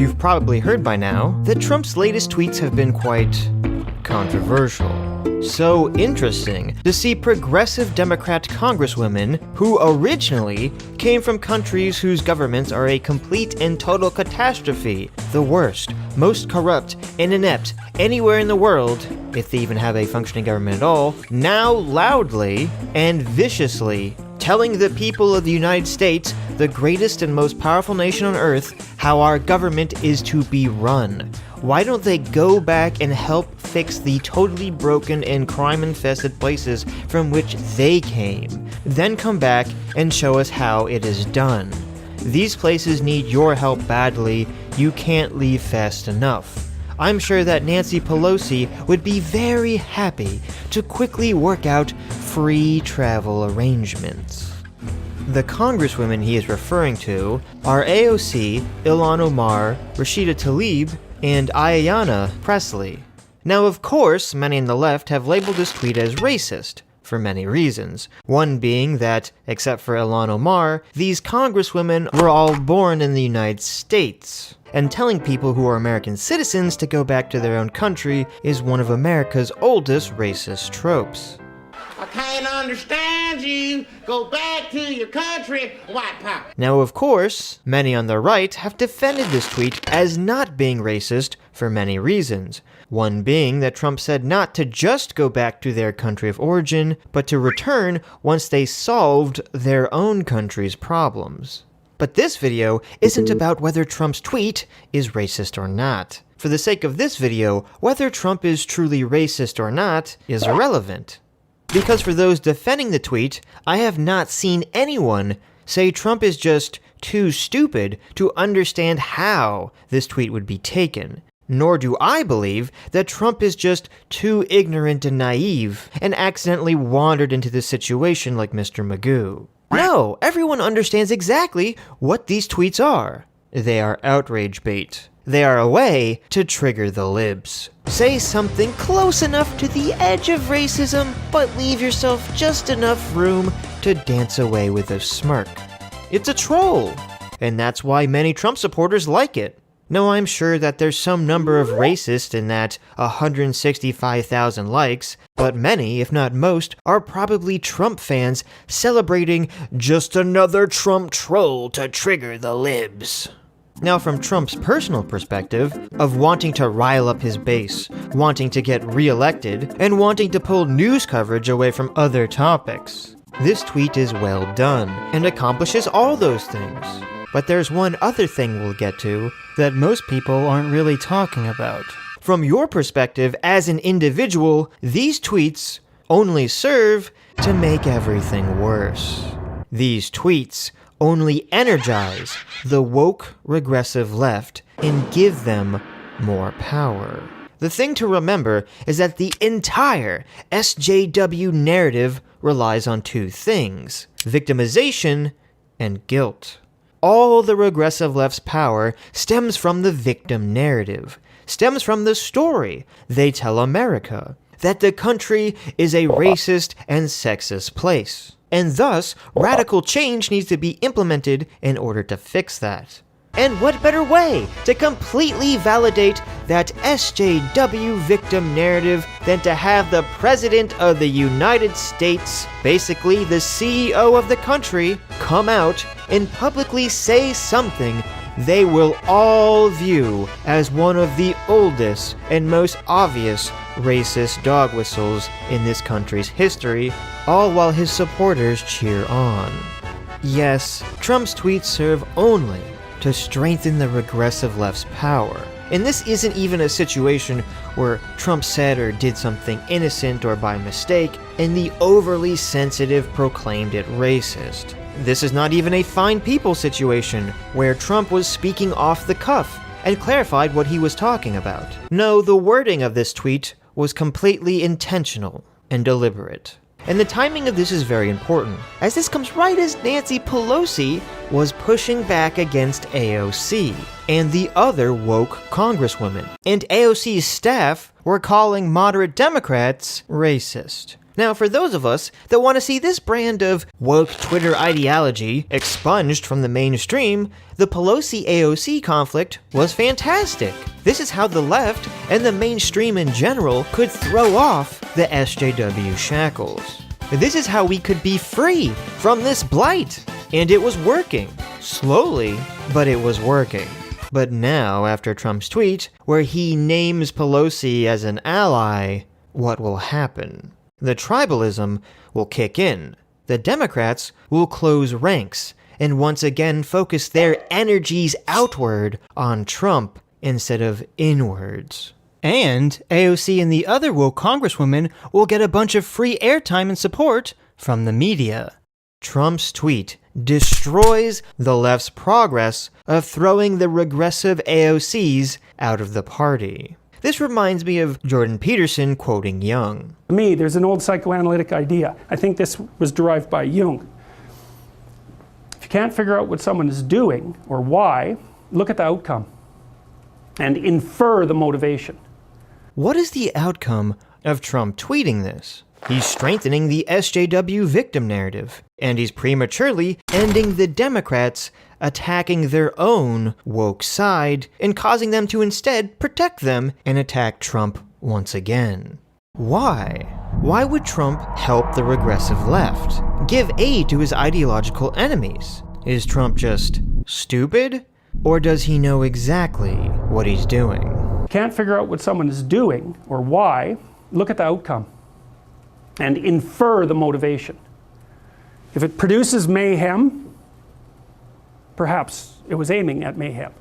You've probably heard by now that Trump's latest tweets have been quite controversial. So interesting to see Progressive Democrat Congresswomen who originally came from countries whose governments are a complete and total catastrophe, the worst, most corrupt, and inept anywhere in the world, if they even have a functioning government at all, now loudly and viciously telling the people of the United States, the greatest and most powerful nation on earth, how our government is to be run. Why don't they go back and help fix the totally broken and crime-infested places from which they came? Then come back and show us how it is done. These places need your help badly. You can't leave fast enough. I'm sure that Nancy Pelosi would be very happy to quickly work out free travel arrangements. The congresswomen he is referring to are AOC, Ilhan Omar, Rashida Tlaib, and Ayanna Pressley. Now, of course, many on the left have labeled this tweet as racist, for many reasons. One being that, except for Ilhan Omar, these congresswomen were all born in the United States. And telling people who are American citizens to go back to their own country is one of America's oldest racist tropes. I can't understand you. Go back to your country, white power. Now, of course, many on the right have defended this tweet as not being racist for many reasons. One being that Trump said not to just go back to their country of origin, but to return once they solved their own country's problems. But this video isn't about whether Trump's tweet is racist or not. For the sake of this video, whether Trump is truly racist or not is irrelevant. Because for those defending the tweet, I have not seen anyone say Trump is just too stupid to understand how this tweet would be taken. Nor do I believe that Trump is just too ignorant and naive and accidentally wandered into this situation like Mr. Magoo. No, everyone understands exactly what these tweets are. They are outrage bait. They are a way to trigger the libs. Say something close enough to the edge of racism, but leave yourself just enough room to dance away with a smirk. It's a troll, and that's why many Trump supporters like it. No, I'm sure that there's some number of racists in that 165,000 likes, but many, if not most, are probably Trump fans celebrating just another Trump troll to trigger the libs. Now, from Trump's personal perspective, of wanting to rile up his base, wanting to get re-elected, and wanting to pull news coverage away from other topics, this tweet is well done, and accomplishes all those things. But there's one other thing we'll get to that most people aren't really talking about. From your perspective as an individual, these tweets only serve to make everything worse. These tweets only energize the woke, regressive left and give them more power. The thing to remember is that the entire SJW narrative relies on two things: victimization and guilt. All the regressive left's power stems from the victim narrative, stems from the story they tell America, that the country is a racist and sexist place. And thus, radical change needs to be implemented in order to fix that. And what better way to completely validate that SJW victim narrative than to have the President of the United States, basically the CEO of the country, come out and publicly say something they will all view as one of the oldest and most obvious racist dog whistles in this country's history, all while his supporters cheer on. Yes, Trump's tweets serve only to strengthen the regressive left's power. And this isn't even a situation where Trump said or did something innocent or by mistake, and the overly sensitive proclaimed it racist. This is not even a fine people situation, where Trump was speaking off the cuff and clarified what he was talking about. No, the wording of this tweet was completely intentional and deliberate. And the timing of this is very important, as this comes right as Nancy Pelosi was pushing back against AOC and the other woke congresswomen. And AOC's staff were calling moderate Democrats racist. Now, for those of us that want to see this brand of woke Twitter ideology expunged from the mainstream, the Pelosi-AOC conflict was fantastic. This is how the left, and the mainstream in general, could throw off the SJW shackles. This is how we could be free from this blight. And it was working. Slowly, but it was working. But now, after Trump's tweet, where he names Pelosi as an ally, what will happen? The tribalism will kick in. The Democrats will close ranks and once again focus their energies outward on Trump instead of inwards. And AOC and the other woke congresswomen will get a bunch of free airtime and support from the media. Trump's tweet destroys the left's progress of throwing the regressive AOCs out of the party. This reminds me of Jordan Peterson quoting Jung. To me, there's an old psychoanalytic idea. I think this was derived by Jung. If you can't figure out what someone is doing or why, look at the outcome and infer the motivation. What is the outcome of Trump tweeting this? He's strengthening the SJW victim narrative, and he's prematurely ending the Democrats attacking their own woke side and causing them to instead protect them and attack Trump once again. Why? Why would Trump help the regressive left? Give aid to his ideological enemies? Is Trump just stupid? Or does he know exactly what he's doing? Can't figure out what someone is doing or why, look at the outcome and infer the motivation. If it produces mayhem, perhaps it was aiming at mayhem.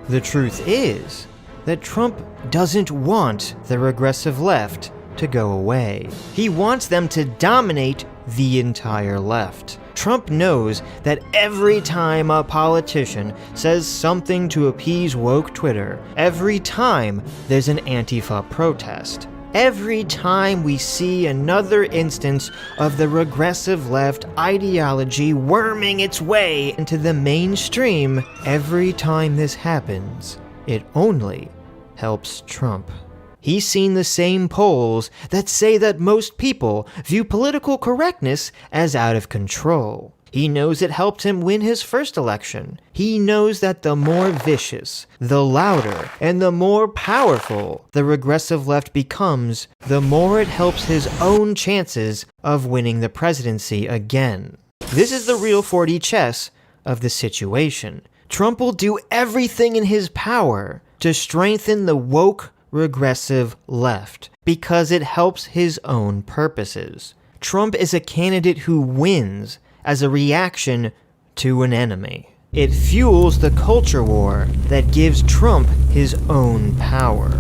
The truth is that Trump doesn't want the regressive left to go away. He wants them to dominate the entire left. Trump knows that every time a politician says something to appease woke Twitter, every time there's an Antifa protest, every time we see another instance of the regressive left ideology worming its way into the mainstream, every time this happens, it only helps Trump. He's seen the same polls that say that most people view political correctness as out of control. He knows it helped him win his first election. He knows that the more vicious, the louder, and the more powerful the regressive left becomes, the more it helps his own chances of winning the presidency again. This is the real 4D chess of the situation. Trump will do everything in his power to strengthen the woke regressive left because it helps his own purposes. Trump is a candidate who wins as a reaction to an enemy. It fuels the culture war that gives Trump his own power.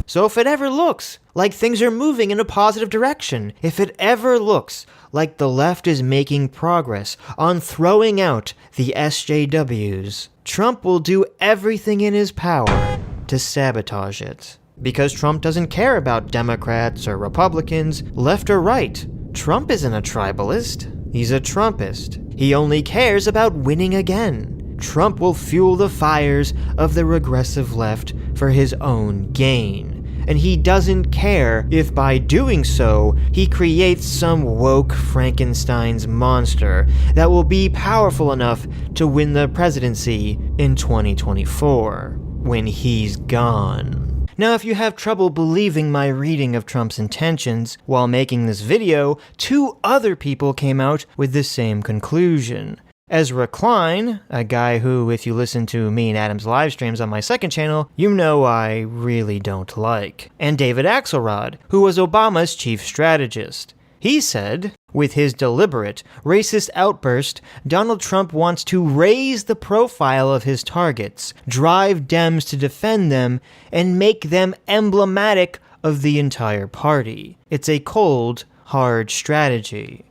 So if it ever looks like things are moving in a positive direction, if it ever looks like the left is making progress on throwing out the SJWs, Trump will do everything in his power to sabotage it. Because Trump doesn't care about Democrats or Republicans, left or right. Trump isn't a tribalist. He's a Trumpist. He only cares about winning again. Trump will fuel the fires of the regressive left for his own gain. And he doesn't care if by doing so, he creates some woke Frankenstein's monster that will be powerful enough to win the presidency in 2024, when he's gone. Now, if you have trouble believing my reading of Trump's intentions while making this video, two other people came out with the same conclusion. Ezra Klein, a guy who, if you listen to me and Adam's live streams on my second channel, you know I really don't like. And David Axelrod, who was Obama's chief strategist. He said, with his deliberate, racist outburst, Donald Trump wants to raise the profile of his targets, drive Dems to defend them, and make them emblematic of the entire party. It's a cold, hard strategy.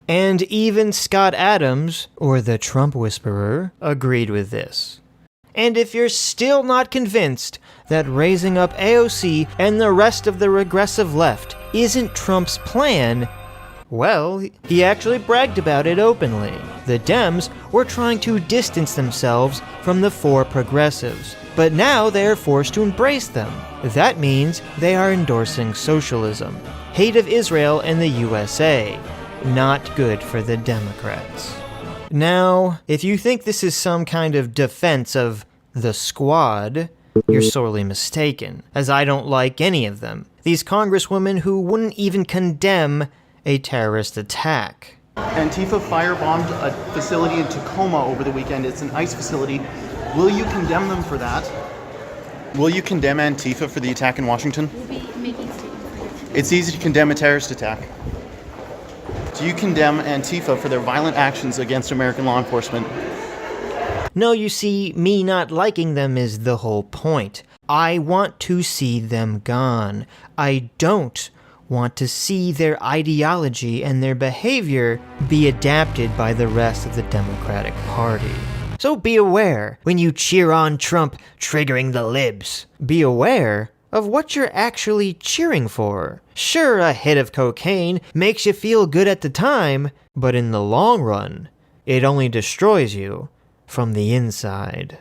And even Scott Adams, or the Trump whisperer, agreed with this. And if you're still not convinced that raising up AOC and the rest of the regressive left isn't Trump's plan, well, he actually bragged about it openly. The Dems were trying to distance themselves from the four progressives, but now they are forced to embrace them. That means they are endorsing socialism. hate of Israel and the USA. Not good for the Democrats. Now, if you think this is some kind of defense of the squad, you're sorely mistaken, as I don't like any of them. These congresswomen who wouldn't even condemn a terrorist attack. Antifa firebombed a facility in Tacoma over the weekend. It's an ICE facility. Will you condemn them for that? Will you condemn Antifa for the attack in Washington? We'll be making statements. It's easy to condemn a terrorist attack. Do you condemn Antifa for their violent actions against American law enforcement? No, you see, me not liking them is the whole point. I want to see them gone. I don't want to see their ideology and their behavior be adapted by the rest of the Democratic Party. So be aware when you cheer on Trump triggering the libs. Be aware of what you're actually cheering for. Sure, a hit of cocaine makes you feel good at the time, but in the long run, it only destroys you from the inside.